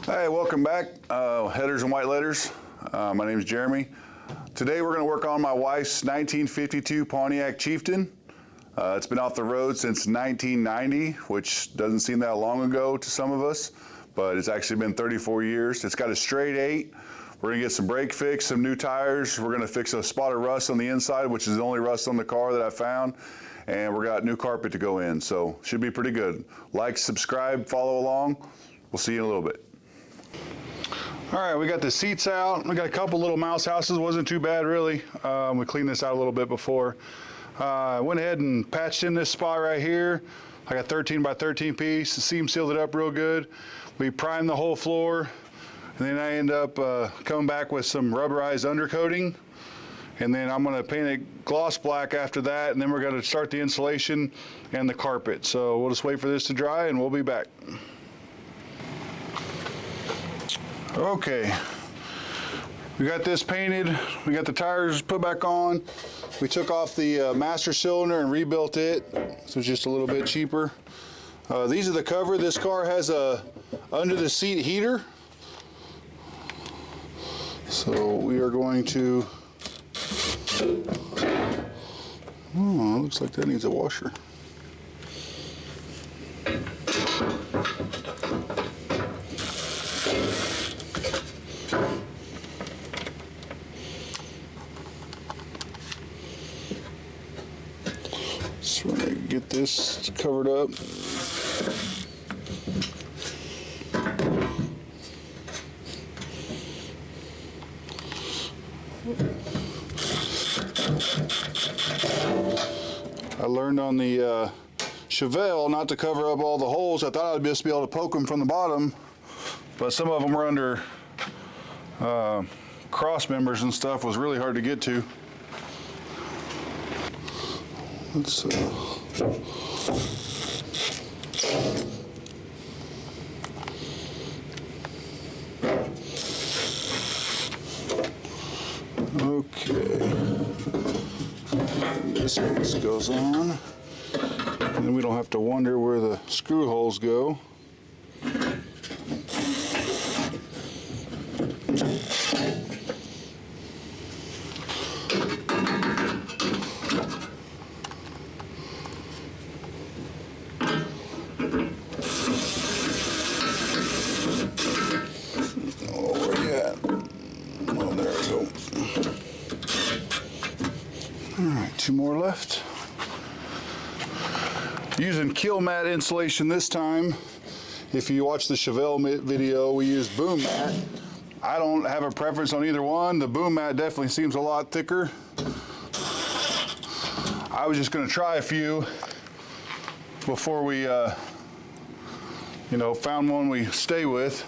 Hey, welcome back, Headers and White Letters. My name is Jeremy. Today we're going to work on my wife's 1952 Pontiac Chieftain. It's been off the road since 1990, which doesn't seem that long ago to some of us, but it's actually been 34 years. It's got a straight 8. We're going to get some brake fix, some new tires. We're going to fix a spot of rust on the inside, which is the only rust on the car that I found. And we got new carpet to go in, so should be pretty good. Like, subscribe, follow along. We'll see you in a little bit. All right, we got the seats out. We got a couple little mouse houses. Wasn't too bad, really. We cleaned this out a little bit before. I went ahead and patched in this spot right here. I got 13 by 13 piece. The seam sealed it up real good. We primed the whole floor. And then I end up coming back with some rubberized undercoating. And then I'm gonna paint it gloss black after that. And then we're gonna start the insulation and the carpet. So we'll just wait for this to dry and we'll be back. Okay, we got this painted, we got the tires put back on. We took off the master cylinder and rebuilt it, so it's just a little bit cheaper. These are the cover. This car has a under the seat heater. So we are going to, oh, looks like that needs a washer. So we're going to get this covered up. I learned on the Chevelle not to cover up all the holes. I thought I'd just be able to poke them from the bottom, but some of them were under cross members and stuff. Was really hard to get to. Let's okay, this piece goes on, and then we don't have to wonder where the screw holes go. Alright, 2 more left. Using Kill Mat insulation this time. If you watch the Chevelle video, we use Boom Mat. I don't have a preference on either one. The Boom Mat definitely seems a lot thicker. I was just going to try a few before we, found one we stay with.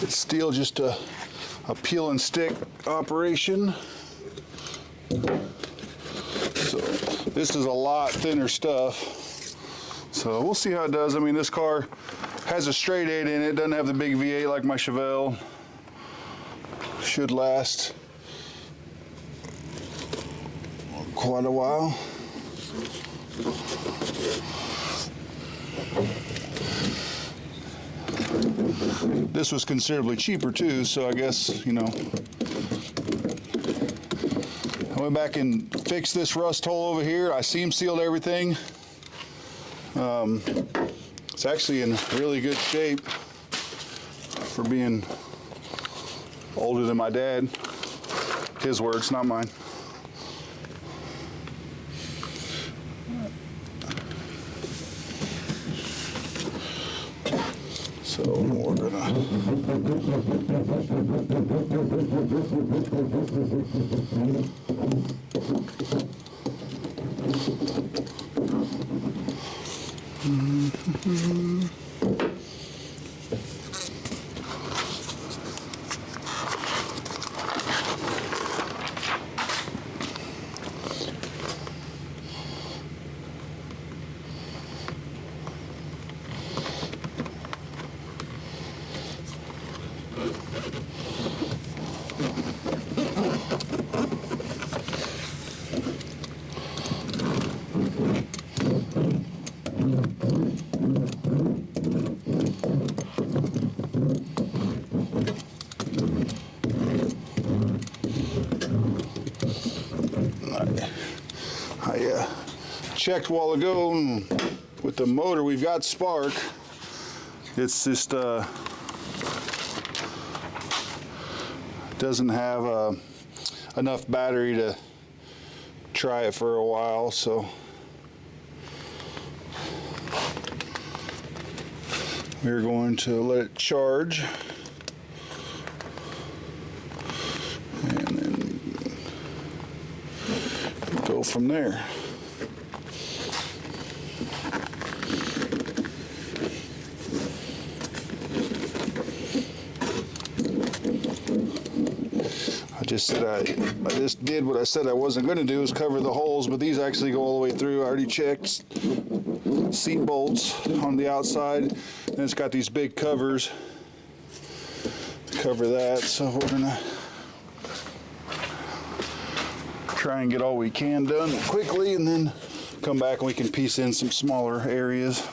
It's still just a peel and stick operation. So this is a lot thinner stuff. So we'll see how it does. I mean, this car has a straight 8 in it. Doesn't have the big V8 like my Chevelle. Should last quite a while. This was considerably cheaper too, so I guess, I went back and fixed this rust hole over here. I seam sealed everything. It's actually in really good shape for being older than my dad. His words, not mine. So we're gonna I checked a while ago, and with the motor we've got spark. It's just doesn't have enough battery to try it for a while, so we're going to let it charge and then go from there. I just did what I said I wasn't going to do, is cover the holes, but these actually go all the way through. I already checked seat bolts on the outside, and it's got these big covers to cover that. So we're gonna try and get all we can done quickly, and then come back and we can piece in some smaller areas.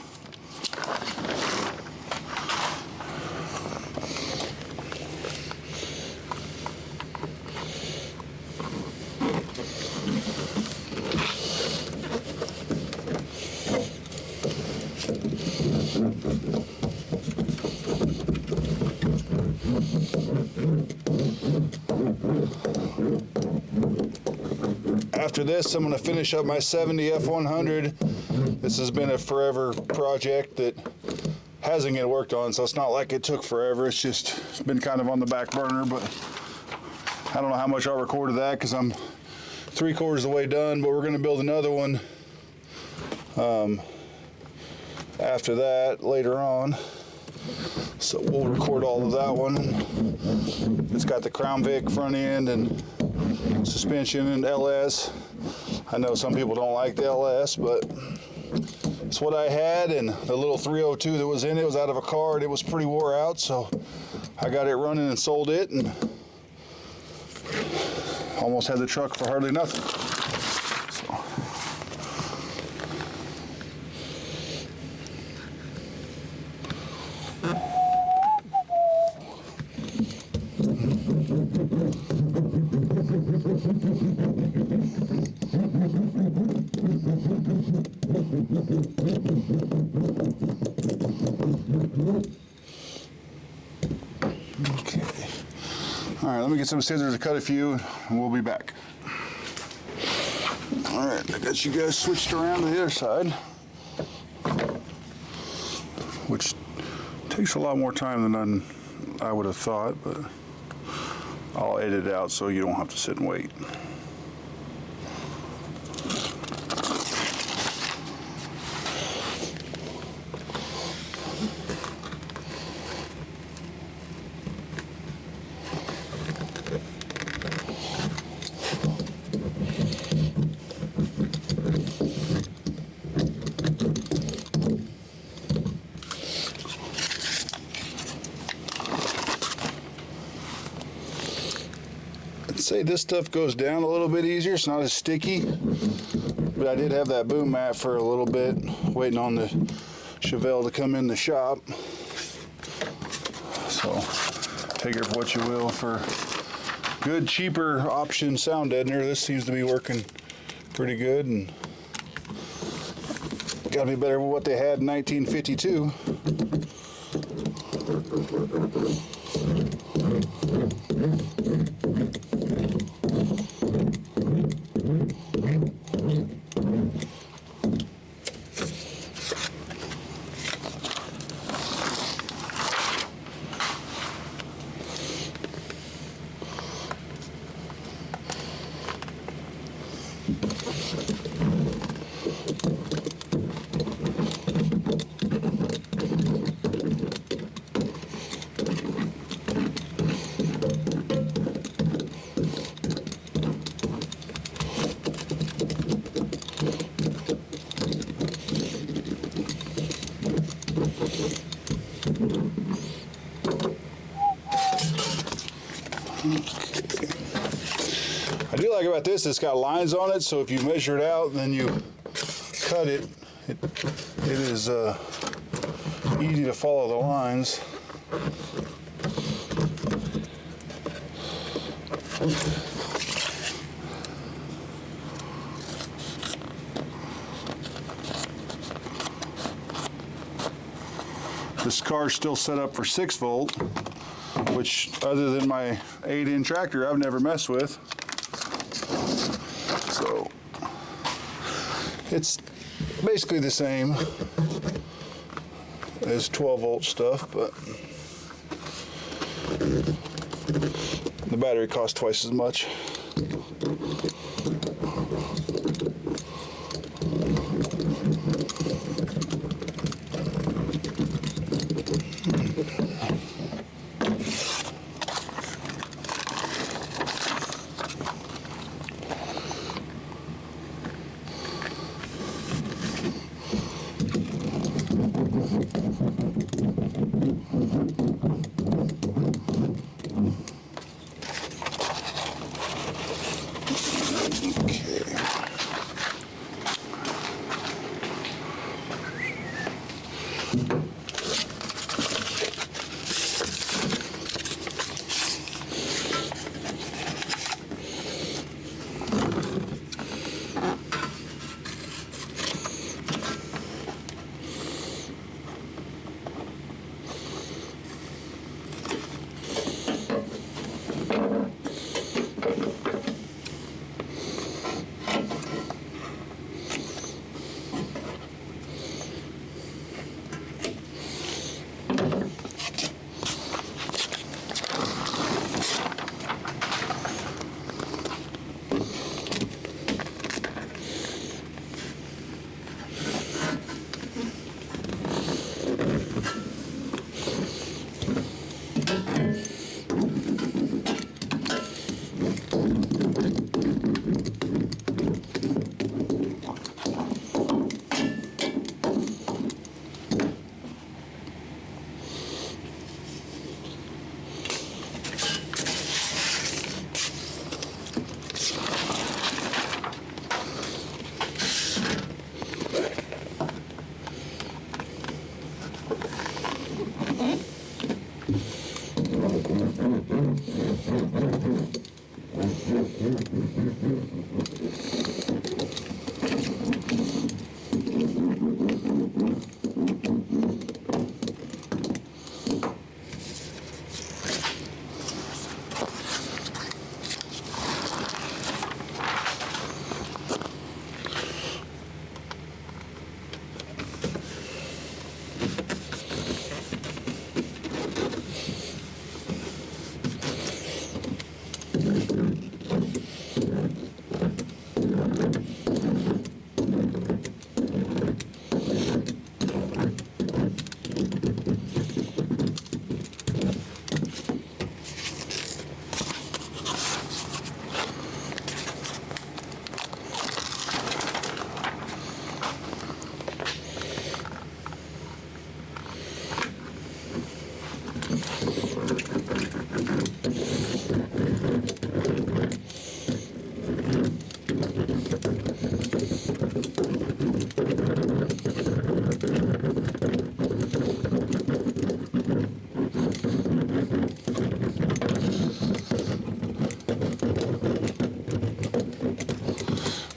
After this, I'm going to finish up my 70 F100. This has been a forever project that hasn't get worked on, so it's not like it took forever. It's been kind of on the back burner, but I don't know how much I'll record of that because I'm 3/4 of the way done, but we're going to build another one after that later on. So we'll record all of that one. It's got the Crown Vic front end and suspension and LS. I know some people don't like the LS, but it's what I had, and the little 302 that was in it was out of a car and it was pretty wore out, so I got it running and sold it, and almost had the truck for hardly nothing. So. Okay. All right, let me get some scissors to cut a few, and we'll be back. All right, I got you guys switched around to the other side, which takes a lot more time than I would have thought, but I'll edit it out so you don't have to sit and wait. Say this stuff goes down a little bit easier. It's not as sticky, but I did have that boom mat for a little bit, waiting on the Chevelle to come in the shop. So take it for what you will. For good, cheaper option sound deadener, this seems to be working pretty good, and got to be better than what they had in 1952. I do like about this, it's got lines on it, so if you measure it out and then you cut it, it is easy to follow the lines. This car's still set up for 6 volt, which other than my 8-in tractor, I've never messed with. So it's basically the same as 12 volt stuff, but the battery costs twice as much.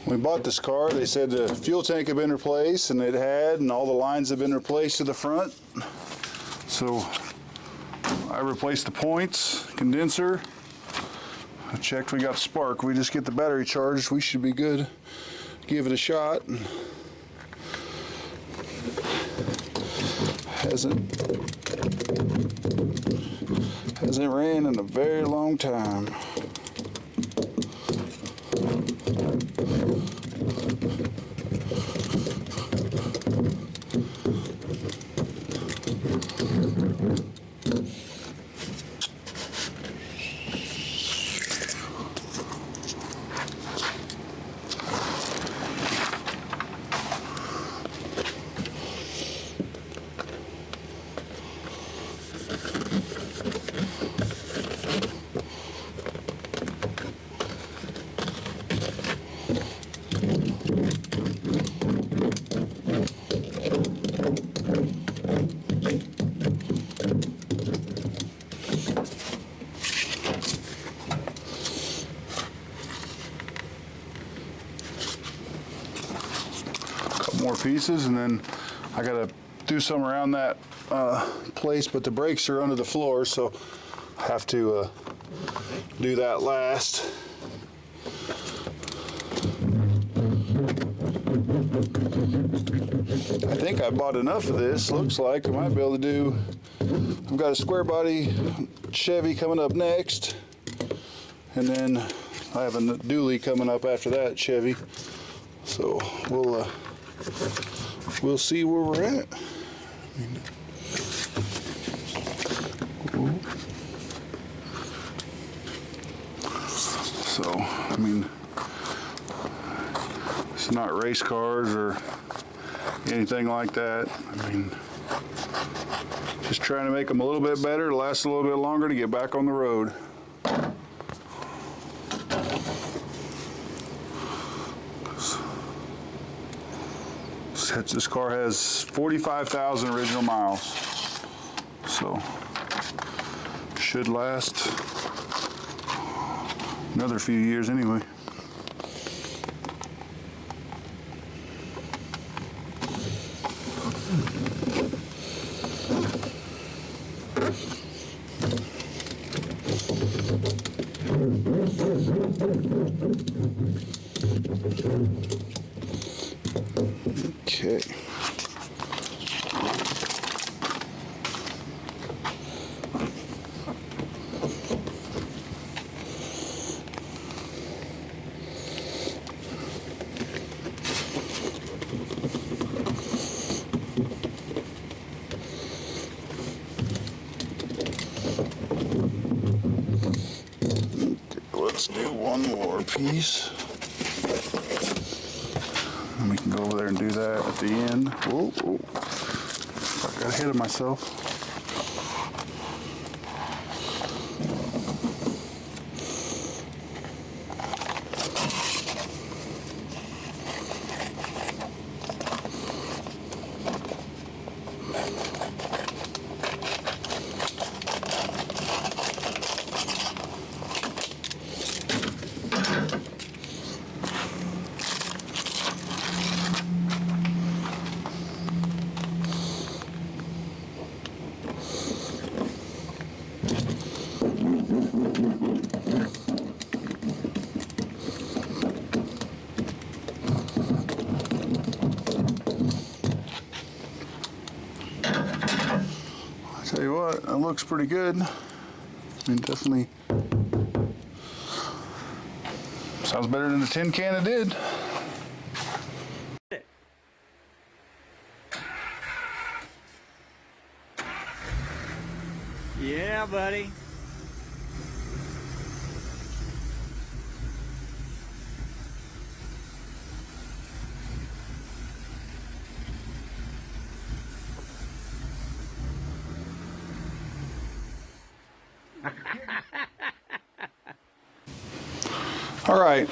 When we bought this car, they said the fuel tank had been replaced, and it had, and all the lines have been replaced to the front. So I replaced the points, condenser. I checked, we got spark. We just get the battery charged, we should be good. Give it a shot. Hasn't ran in a very long time. More pieces, and then I gotta do some around that place, but the brakes are under the floor, so I have to do that last. I think I bought enough of this. Looks like I might be able to do. I've got a square body Chevy coming up next, and then I have a dually coming up after that Chevy. So we'll see where we're at. So I mean, it's not race cars or anything like that. I mean, just trying to make them a little bit better, to last a little bit longer, to get back on the road. This car has 45,000 original miles, so should last another few years anyway. Okay. Let's do one more piece. And we can go over there and do that at the end. Whoa, whoa. I got ahead of myself. Tell you what, that looks pretty good. I mean, definitely sounds better than the tin can it did. Yeah, buddy. All right,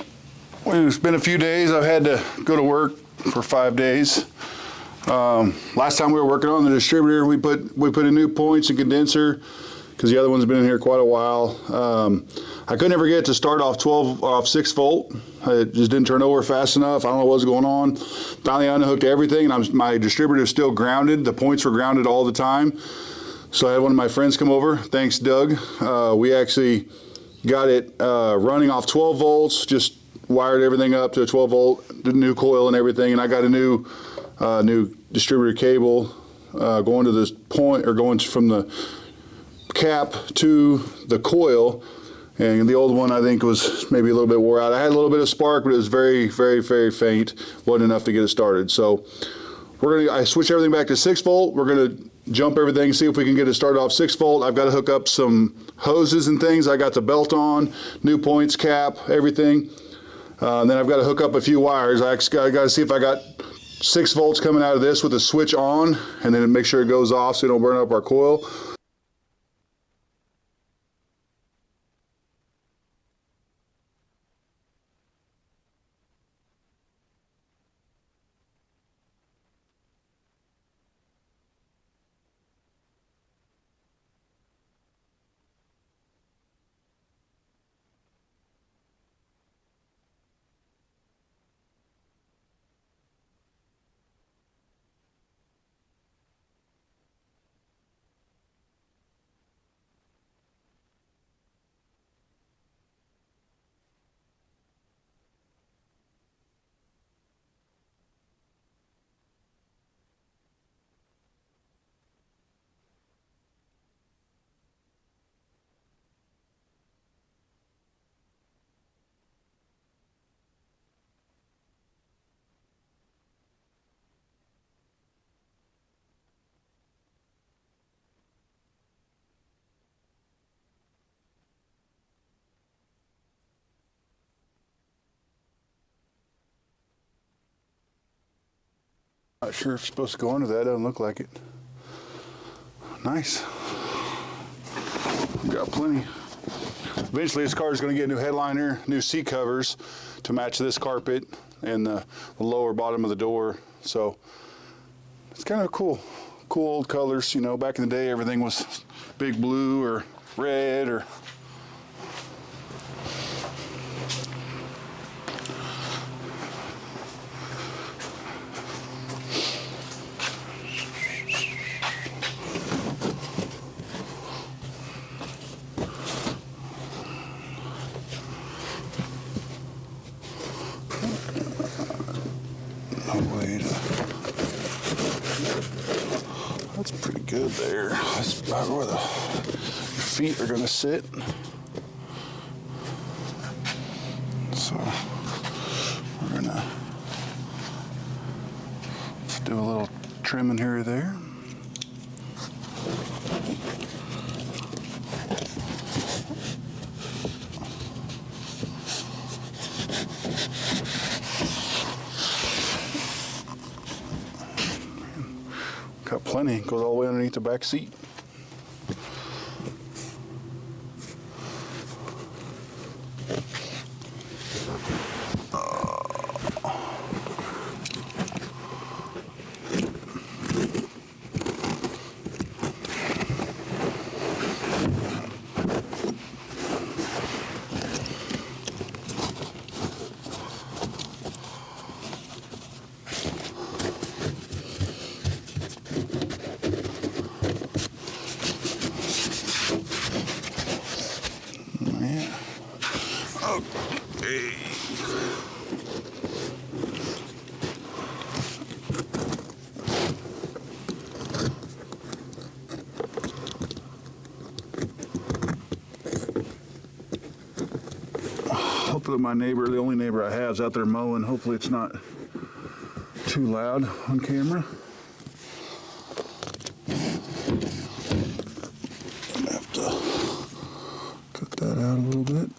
it's been a few days. I've had to go to work for 5 days. Last time we were working on the distributor, we put in new points and condenser because the other one's been in here quite a while. I could never get it to start off 6 volt. It just didn't turn over fast enough. I don't know what was going on. Finally unhooked everything, and my distributor is still grounded. The points were grounded all the time. So I had one of my friends come over. Thanks, Doug. We actually got it running off 12 volts, just wired everything up to a 12 volt, the new coil and everything, and I got a new distributor cable going to this point, or going from the cap to the coil, and the old one I think was maybe a little bit wore out. I had a little bit of spark, but it was very, very, very faint. Wasn't enough to get it started. So I switched everything back to 6 volt. We're gonna jump everything, see if we can get it started off 6 volt. I've got to hook up some hoses and things. I got the belt on, new points, cap, everything. Then I've got to hook up a few wires. I got to see if I got 6 volts coming out of this with a switch on, and then make sure it goes off so we don't burn up our coil. Not sure if it's supposed to go under that. Doesn't look like it. Nice. Got plenty. Eventually this car is going to get a new headliner, new seat covers to match this carpet and the lower bottom of the door. So it's kind of cool old colors. You know, back in the day everything was big blue or red or That's pretty good there. That's about where the feet are going to sit. So we're going to do a little trimming here or there. Got plenty, goes all the way underneath the back seat. Okay. Hopefully my neighbor, the only neighbor I have, is out there mowing. Hopefully it's not too loud on camera. I'm gonna have to cut that out a little bit.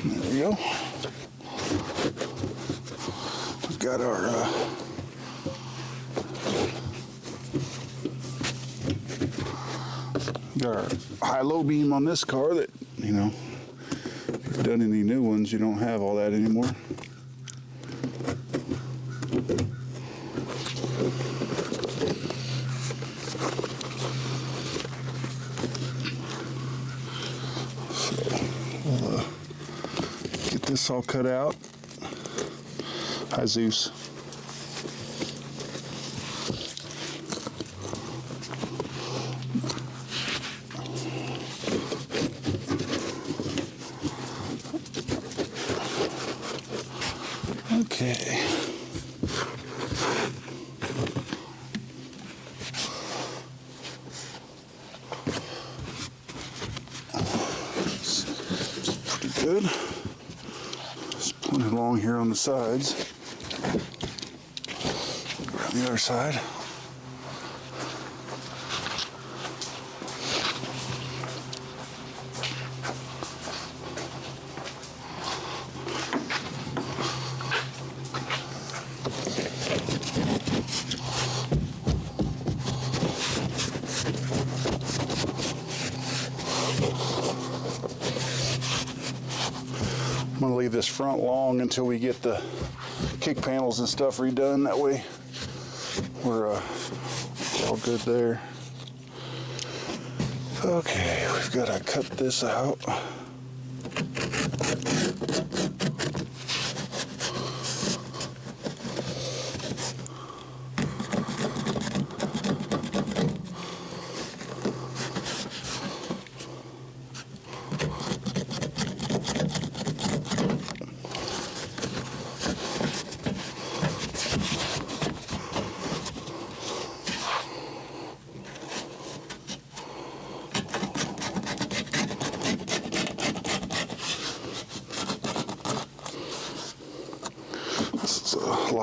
There we go. We've got our high-low beam on this car that, you know, if you've done any new ones, you don't have all that anymore. We'll get this all cut out. Hi, Zeus. Okay. Pretty good. Just plenty along here on the sides. Around the other side. I'm going to leave this front long until we get the kick panels and stuff redone. That way we're all good there. Okay, we've got to cut this out.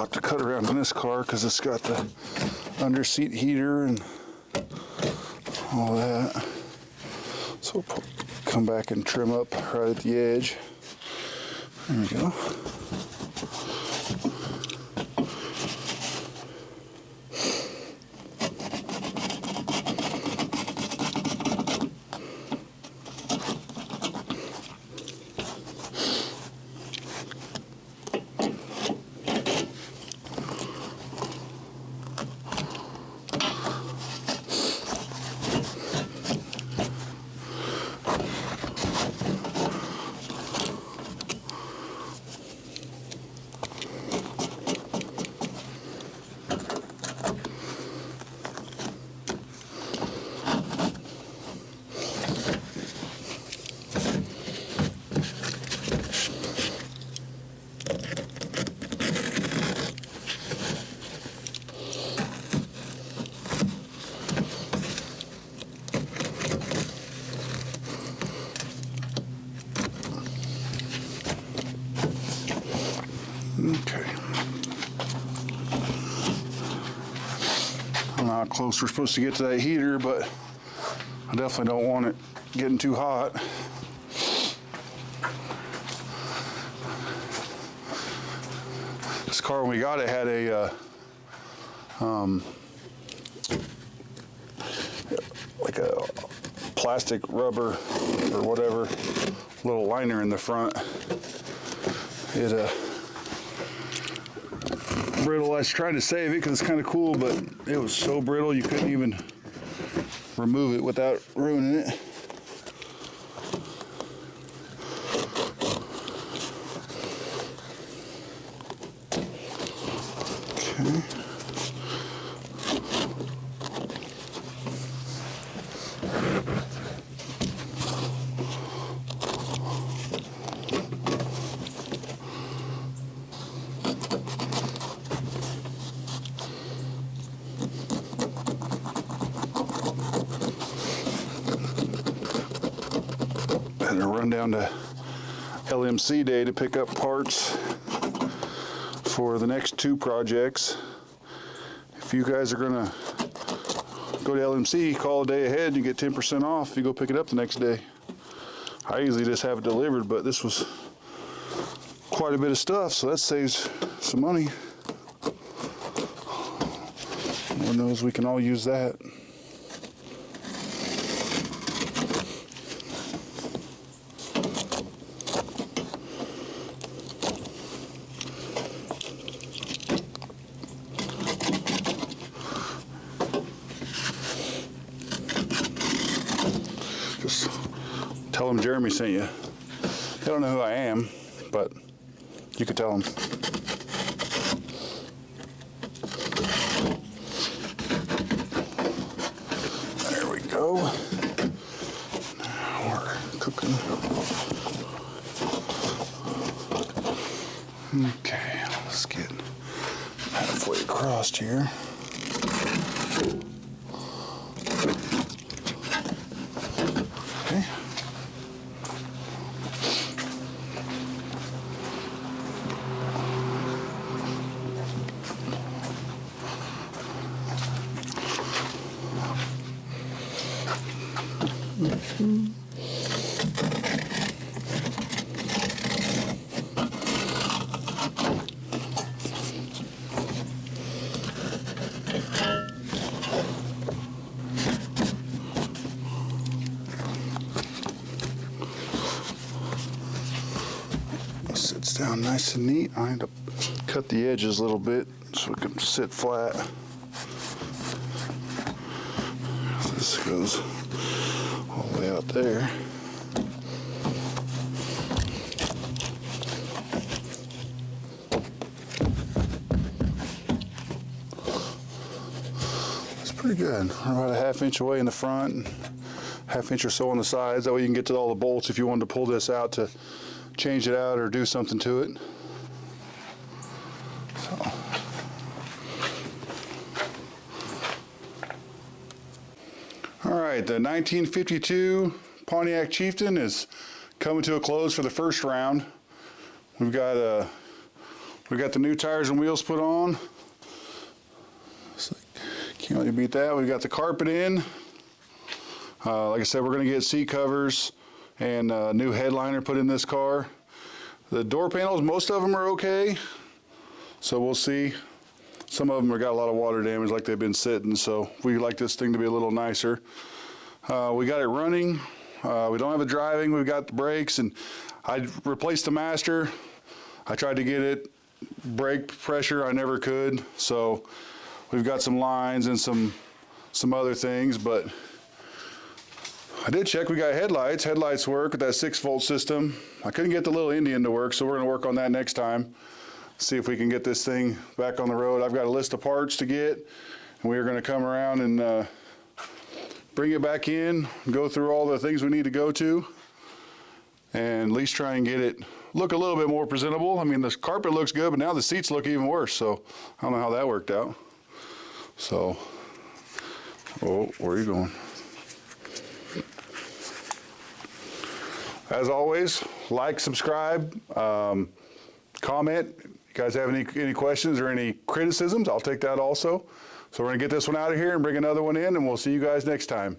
lot to cut around in this car because it's got the under seat heater and all that. So we'll come back and trim up right at the edge. There we go. Okay. I don't know how close we're supposed to get to that heater, but I definitely don't want it getting too hot. This car, when we got it, had a like a plastic rubber or whatever little liner in the front. It brittle. I was trying to save it because it's kind of cool, but it was so brittle you couldn't even remove it without ruining it. Okay. Had to run down to LMC Day to pick up parts for the next 2 projects. If you guys are gonna go to LMC, call a day ahead and you get 10% off if you go pick it up the next day. I usually just have it delivered, but this was quite a bit of stuff, so that saves some money. Lord knows we can all use that. Just tell them Jeremy sent you. They don't know who I am, but you could tell them. There we go. Now we're cooking. Okay, let's get halfway across here. Okay. Sits down nice and neat. I need to cut the edges a little bit so it can sit flat. This goes all the way out there. It's pretty good. We're about a ½ inch away in the front, and ½ inch or so on the sides. That way you can get to all the bolts if you wanted to pull this out to change it out or do something to it. So. All right, the 1952 Pontiac Chieftain is coming to a close for the first round. We've got a We got the new tires and wheels put on. Can't really beat that. We've got the carpet in. Like I said, we're going to get seat covers and a new headliner put in this car. The door panels, most of them are okay. So we'll see. Some of them have got a lot of water damage like they've been sitting, so we like this thing to be a little nicer. We got it running. We don't have it driving. We've got the brakes, and I replaced the master. I tried to get it brake pressure. I never could. So we've got some lines and some other things, but I did check. We got headlights. Headlights work with that 6-volt system. I couldn't get the little Indian to work, so we're going to work on that next time. See if we can get this thing back on the road. I've got a list of parts to get, and we're going to come around and bring it back in, go through all the things we need to go to, and at least try and get it look a little bit more presentable. I mean, this carpet looks good, but now the seats look even worse, so I don't know how that worked out. So, oh, where are you going? As always, like, subscribe, comment. If you guys have any questions or any criticisms, I'll take that also. So we're gonna get this one out of here and bring another one in, and we'll see you guys next time.